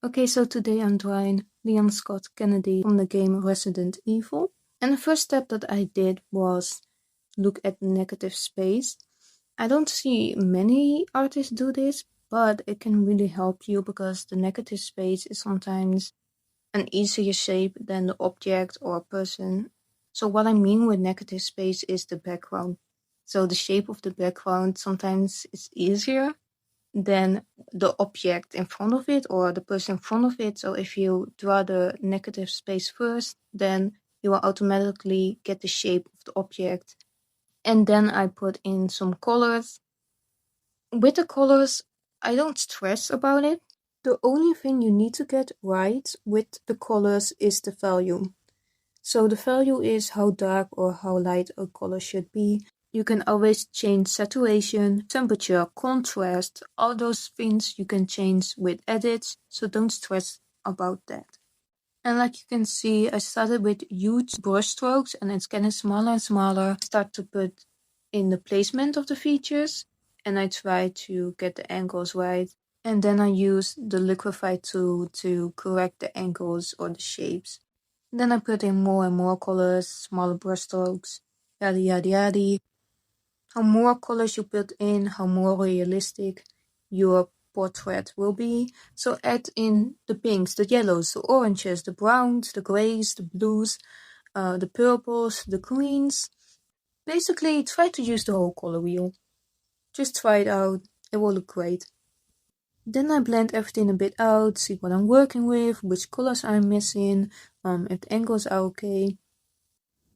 Okay, so today I'm drawing Leon Scott Kennedy from the game Resident Evil. And the first step that I did was look at negative space. I don't see many artists do this, but it can really help you because the negative space is sometimes an easier shape than the object or person. So what I mean with negative space is the background. So the shape of the background sometimes is easier than the object in front of it or the person in front of it. So if you draw the negative space first, then you will automatically get the shape of the object. And then I put in some colors. With the colors, I don't stress about it. The only thing you need to get right with the colors is the value. So the value is how dark or how light a color should be. You can always change saturation, temperature, contrast, all those things you can change with edits, so don't stress about that. And like you can see, I started with huge brush strokes and it's getting smaller and smaller. Start to put in the placement of the features and I try to get the angles right. And then I use the liquify tool to correct the angles or the shapes. Then I put in more and more colors, smaller brush strokes, yada yada yada. How more colors you put in, how more realistic your portrait will be. So add in the pinks, the yellows, the oranges, the browns, the grays, the blues, the purples, the greens. Basically, try to use the whole color wheel. Just try it out, it will look great. Then I blend everything a bit out, see what I'm working with, which colors I'm missing, if the angles are okay.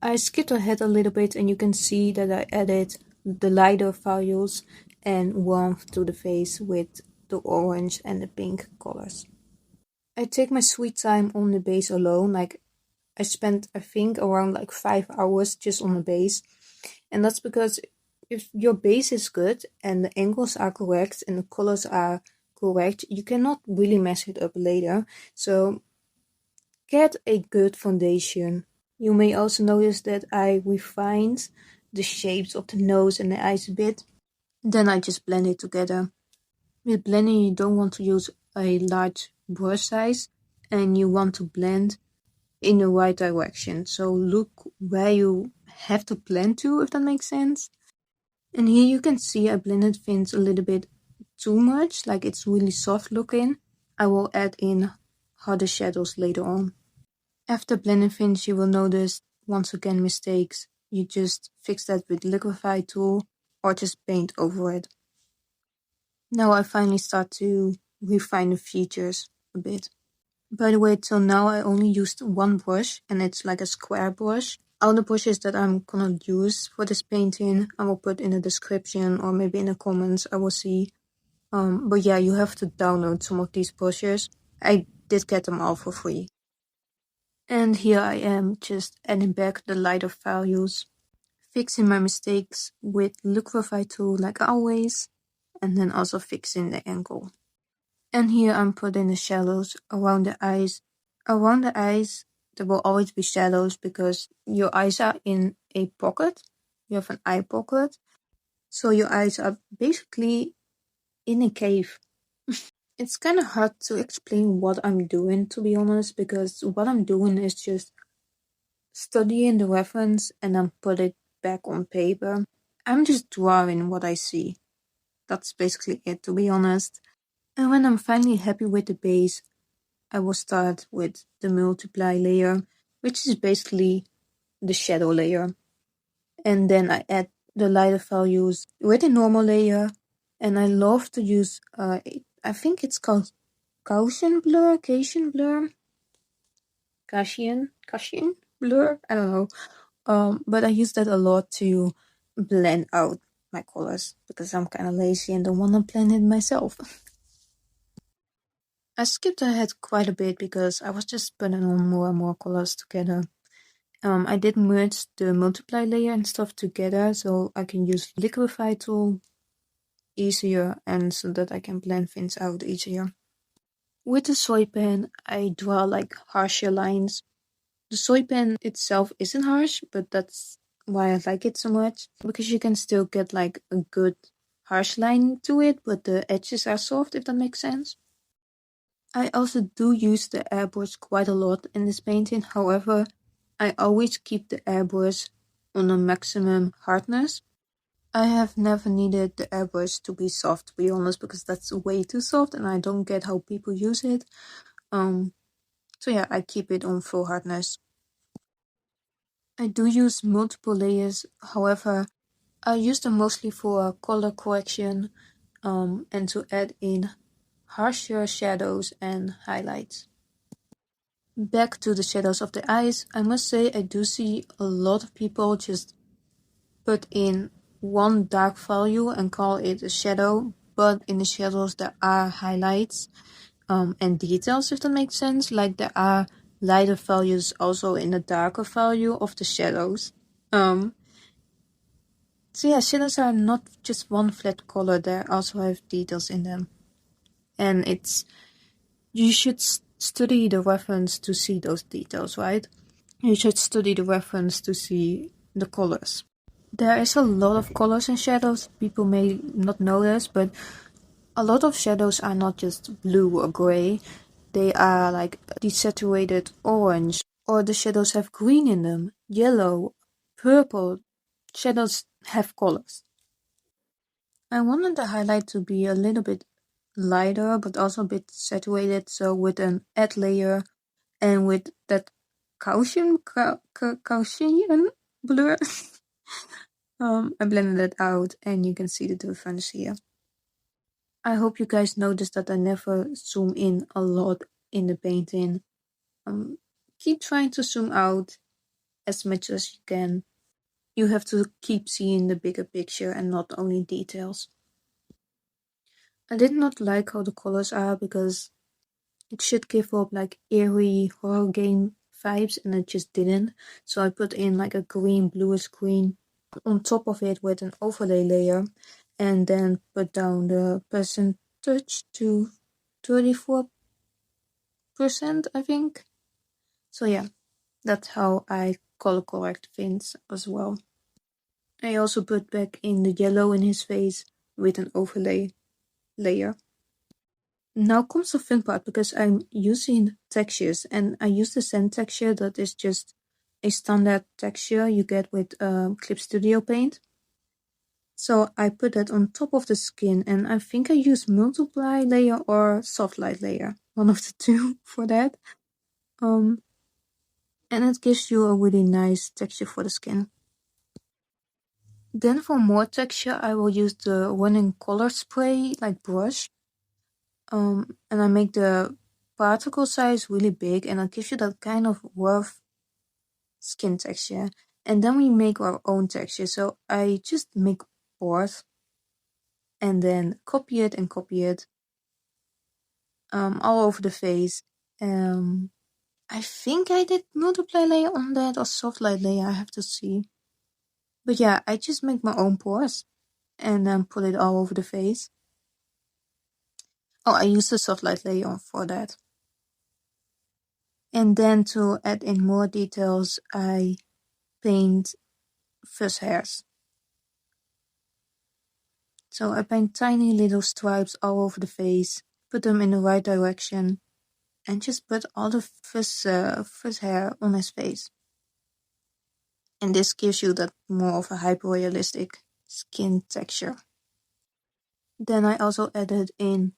I skipped ahead a little bit and you can see that I added the lighter values and warmth to the face with the orange and the pink colors. I take my sweet time on the base alone, like I spent I think around like 5 hours just on the base, and that's because if your base is good and the angles are correct and the colors are correct, you cannot really mess it up later. So get a good foundation. You may also notice that I refined the shapes of the nose and the eyes a bit. Then I just blend it together. With blending, you don't want to use a large brush size and you want to blend in the right direction. So look where you have to blend to, if that makes sense. And here you can see I blended things a little bit too much, like it's really soft looking. I will add in harder shadows later on. After blending things, you will notice once again mistakes. You just fix that with liquify tool or just paint over it. Now I finally start to refine the features a bit. By the way, till now I only used one brush and it's like a square brush. All the brushes that I'm gonna use for this painting I will put in the description or maybe in the comments, I will see. But yeah, you have to download some of these brushes. I did get them all for free. And here I am just adding back the lighter values, fixing my mistakes with liquify tool like always, and then also fixing the angle. And here I'm putting the shadows around the eyes. Around the eyes there will always be shadows because your eyes are in a pocket. You have an eye pocket. So your eyes are basically in a cave. It's kind of hard to explain what I'm doing, to be honest, because what I'm doing is just studying the reference and then put it back on paper. I'm just drawing what I see. That's basically it, to be honest. And when I'm finally happy with the base, I will start with the multiply layer, which is basically the shadow layer. And then I add the lighter values with a normal layer. And I love to use, I think it's called Gaussian blur, Gaussian blur, I don't know. But I use that a lot to blend out my colors because I'm kind of lazy and don't want to blend it myself. I skipped ahead quite a bit because I was just putting on more and more colors together. I did merge the multiply layer and stuff together so I can use liquify tool easier and so that I can blend things out easier. With the soy pen, I draw like harsher lines. The soy pen itself isn't harsh, but that's why I like it so much, because you can still get like a good harsh line to it, but the edges are soft, if that makes sense. I also do use the airbrush quite a lot in this painting, however, I always keep the airbrush on a maximum hardness. I have never needed the airbrush to be soft, to be honest, because that's way too soft and I don't get how people use it. So yeah, I keep it on full hardness. I do use multiple layers, however, I use them mostly for color correction and to add in harsher shadows and highlights. Back to the shadows of the eyes, I must say I do see a lot of people just put in one dark value and call it a shadow, but in the shadows there are highlights and details, if that makes sense. Like there are lighter values also in the darker value of the shadows. So yeah, shadows are not just one flat color, they also have details in them. And you should study the reference to see those details, right? You should study the reference to see the colors. There is a lot of colors in shadows, people may not know this, but a lot of shadows are not just blue or gray, they are like desaturated orange, or the shadows have green in them, yellow, purple. Shadows have colors. I wanted the highlight to be a little bit lighter, but also a bit saturated, so with an add layer and with that Gaussian blur. I blended it out and you can see the difference here. I hope you guys noticed that I never zoom in a lot in the painting. Keep trying to zoom out as much as you can. You have to keep seeing the bigger picture and not only details. I did not like how the colors are because it should give up like eerie horror game vibes and it just didn't. So I put in like a green, bluish green on top of it with an overlay layer and then put down the percentage to 34%, I think. So yeah, that's how I color correct Vince as well. I also put back in the yellow in his face with an overlay layer. Now comes the fun part because I'm using textures and I use the sand texture that is just a standard texture you get with ClipStudioPaint. So I put that on top of the skin and I think I use multiply layer or soft light layer, one of the two for that. And it gives you a really nice texture for the skin. Then for more texture I will use the running color spray like brush. And I make the particle size really big and it gives you that kind of rough skin texture. And then we make our own texture. So I just make both and then copy it and copy it all over the face. I think I did multiply layer on that or soft light layer, I have to see. But yeah, I just make my own pores and then put it all over the face. Oh, I use the soft light layer for that. And then to add in more details, I paint fuzz hairs. So I paint tiny little stripes all over the face, put them in the right direction, and just put all the fuzz hair on his face. And this gives you that more of a hyper-realistic skin texture. Then I also added in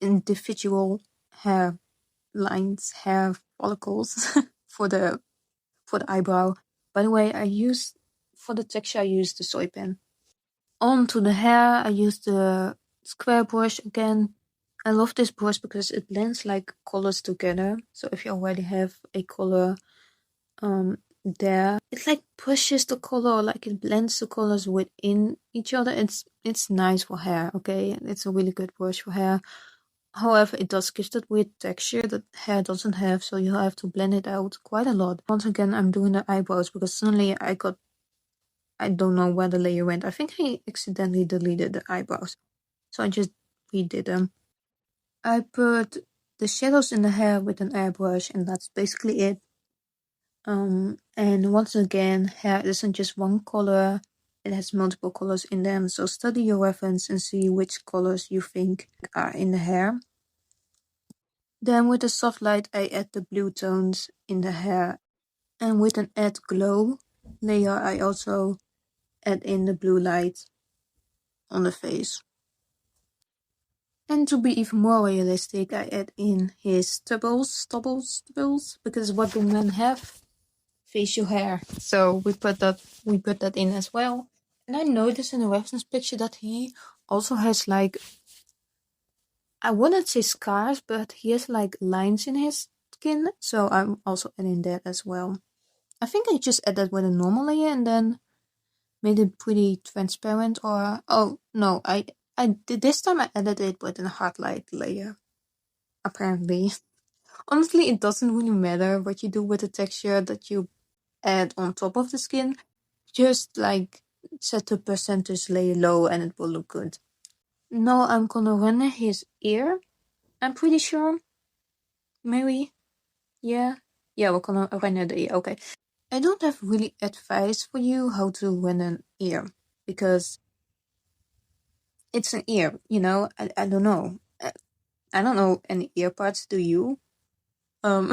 individual hair lines, hair follicles for the eyebrow. By the way, for the texture I used the soy pen. Onto the hair, I used the square brush again. I love this brush because it blends like colors together. So if you already have a color there, it like pushes the color, like it blends the colors within each other. It's nice for hair, okay? It's a really good brush for hair. However, it does give that weird texture that hair doesn't have, so you have to blend it out quite a lot. Once again, I'm doing the eyebrows because suddenly I don't know where the layer went. I think I accidentally deleted the eyebrows. So I just redid them. I put the shadows in the hair with an airbrush and that's basically it. And once again, hair isn't just one color. It has multiple colors in them. So study your reference and see which colors you think are in the hair. Then with the soft light I add the blue tones in the hair, and with an add glow layer I also add in the blue light on the face. And to be even more realistic, I add in his stubbles, because what do men have? Facial hair. So we put that in as well. And I noticed in the reference picture that he also has like, I wouldn't say scars, but he has like lines in his skin. So I'm also adding that as well. I think I just added with a normal layer and then made it pretty transparent, or oh no, I did this time I added it with a hard light layer. Apparently. Honestly, it doesn't really matter what you do with the texture that you add on top of the skin. Just like set the percentage layer low and it will look good. Now I'm gonna render his ear. I'm pretty sure. Maybe. Yeah. Yeah, we're gonna render the ear. Okay. I don't have really advice for you how to render an ear, because it's an ear, you know? I don't know. I don't know any ear parts, do you? But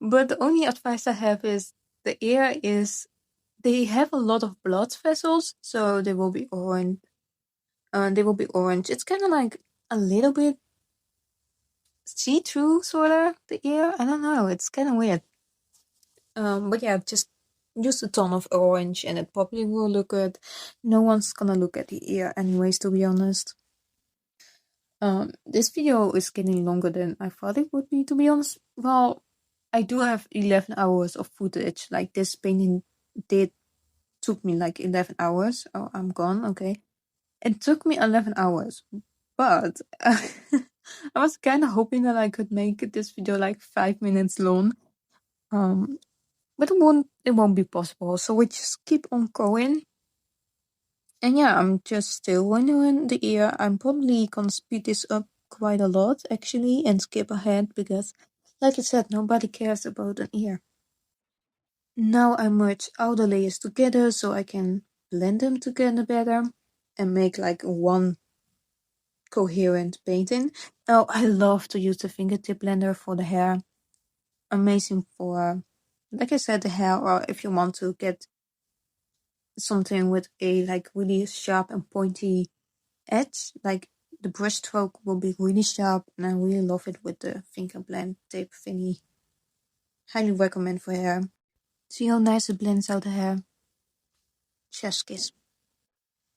the only advice I have is the ear is, they have a lot of blood vessels, so they will be orange. It's kind of like a little bit see-through, sorta, the ear. I don't know. It's kind of weird. But yeah, just use a ton of orange, and it probably will look good. No one's gonna look at the ear anyways, to be honest. This video is getting longer than I thought it would be, to be honest. Well, I do have 11 hours of footage. Like, this painting took me like 11 hours. Oh, I'm gone. Okay. It took me 11 hours, but I was kind of hoping that I could make this video like 5 minutes long. But it won't be possible. So we just keep on going. And yeah, I'm just still wondering the ear. I'm probably gonna speed this up quite a lot actually and skip ahead because, like I said, nobody cares about an ear. Now I merge all the layers together so I can blend them together better and make like one coherent painting. Oh, I love to use the fingertip blender for the hair. Amazing for, like I said, the hair, or if you want to get something with a like really sharp and pointy edge, like the brush stroke will be really sharp, and I really love it with the finger blend tape thingy. Highly recommend for hair. See how nice it blends out the hair. Chef's kiss.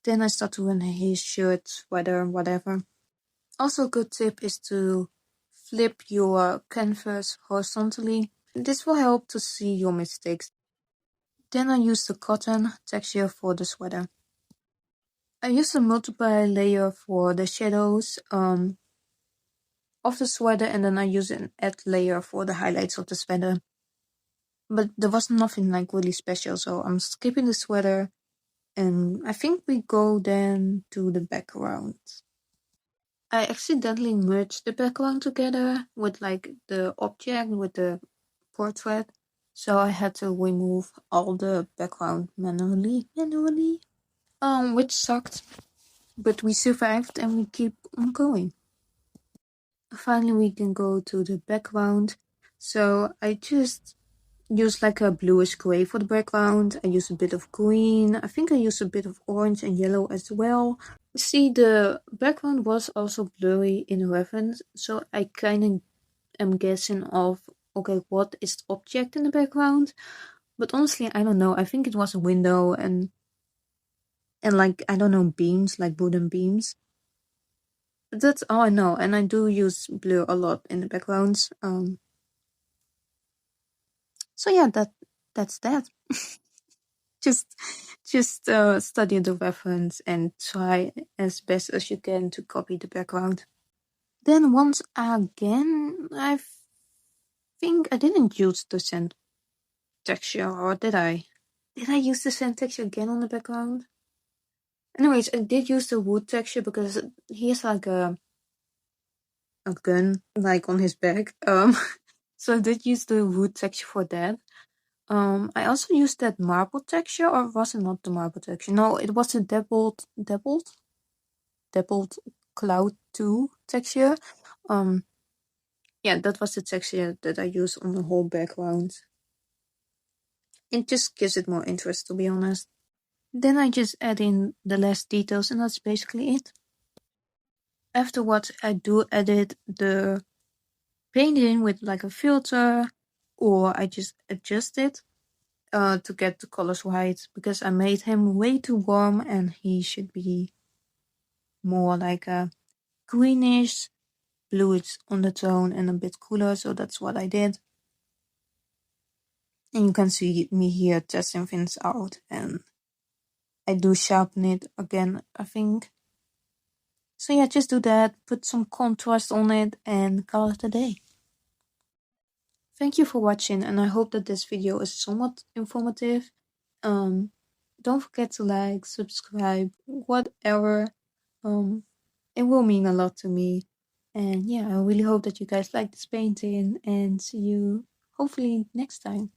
Then I start to run his shirt, sweater, whatever. Also, a good tip is to flip your canvas horizontally. This will help to see your mistakes. Then I use the cotton texture for the sweater. I use a multiply layer for the shadows of the sweater, and then I use an add layer for the highlights of the sweater. But there was nothing like really special, so I'm skipping the sweater, and I think we go then to the background. I accidentally merged the background together with like the object with the portrait, so I had to remove all the background manually, which sucked, but we survived and we keep on going. Finally, we can go to the background. So I just use like a bluish gray for the background. I use a bit of green. I think I use a bit of orange and yellow as well. See, the background was also blurry in reference, so I kind of am guessing of, okay, what is the object in the background? But honestly, I don't know. I think it was a window and like, I don't know, beams, like wooden beams. But that's all I know, and I do use blur a lot in the backgrounds. So yeah, that's that. just study the reference and try as best as you can to copy the background. Then once again, I think I didn't use the sand texture, or did I? Did I use the sand texture again on the background? Anyways, I did use the wood texture because he has like a gun like on his back. So I did use the wood texture for that. I also used that marble texture, or was it not the marble texture? No, it was the dappled cloud 2 texture. yeah, that was the texture that I used on the whole background. It just gives it more interest, to be honest. Then I just add in the last details, and that's basically it. Afterwards, I do edit the painting with like a filter, or I just adjust it to get the colors right, because I made him way too warm and he should be more like a greenish bluish undertone and a bit cooler, so that's what I did. And you can see me here testing things out, and I do sharpen it again, I think. So yeah, just do that, put some contrast on it, and call it a day. Thank you for watching, and I hope that this video is somewhat informative. Don't forget to like, subscribe, whatever. It will mean a lot to me. And yeah, I really hope that you guys like this painting, and see you hopefully next time.